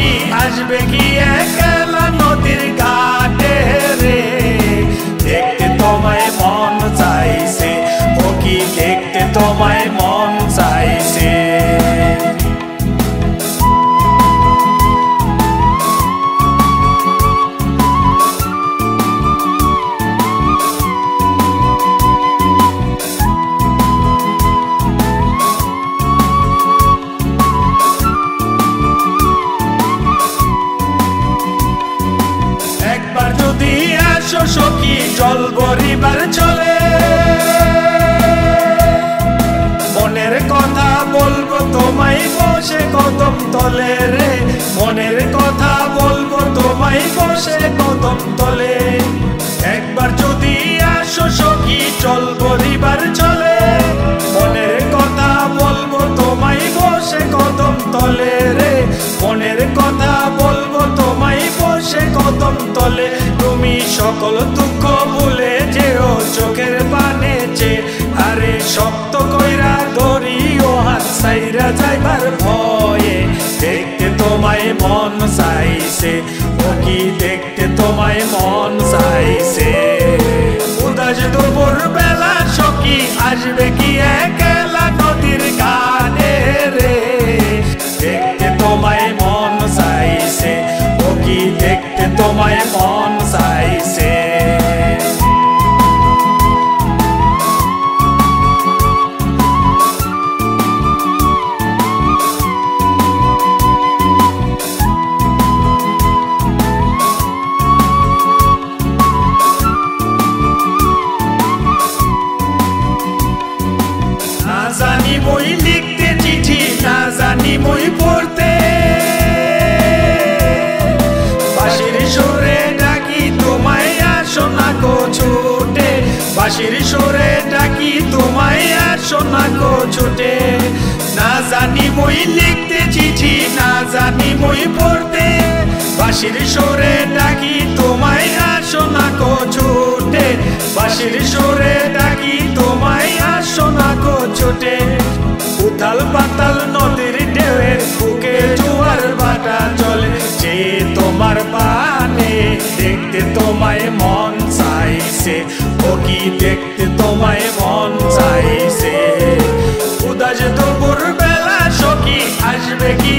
সখী আসবে কি একলা নদীর ঘাটে রে, দেখতে তোমায় মন চাইছে, ও কি দেখতে তোমায় মন চাইছে। একবার যদি আসো সখী জল ভরিবার চলে, মনের কথা বলবো তোমায় বসে কদম তলে রে, মনের কথা বলবো তোমায় বসে কদম তলে। একবার যদি আসো সখী জল ভরিবার চলে, মনের কথা বলবো তোমায় বসে কদম তলে রে, মনের কথা বলবো তোমায় বসে কদম তলে। তুমি সকল দুঃখ ভুলে যেও চোখের পানে চেয়ে, আরে শক্ত কইরা ধরিও হাত ছাইরা যাইবার ভয়ে, দেখতে তোমায় মন চাইছে, ও কি দেখতে তোমায় মন চাইছে। উদাস দুপুর বেলা সখী আসবে কি একলা নদীর ঘাটে রে, দেখতে তোমায় মন চাইছে, ও কি দেখতে তোমায় মন চাইছে। না জানি মই লিখতে চিঠি, না জানি মই পড়তে, বাঁশির সুরে ডাকি তোমায় আসো না গো ছুটে, বাঁশির সুরে ডাকি তোমায় আসো না গো ছুটে। না জানি মই লিখতে চিঠি, না জানি মই পড়তে, বাঁশির সুরে ডাকি তোমায় আসো না গো ছুটে, বাঁশির সুরে ডাকি তোমায় আসো না গো ছুটে। উথাল পাতাল নদীর ঢেউয়ের বুকে জোয়ার ভাটা চলে, যে তোমার পানে দেখতে তোমায় মন চাইছে, ও কি দেখতে তোমায় মন চাইছে। উদাস দুপুর বেলা সখী আসবে কি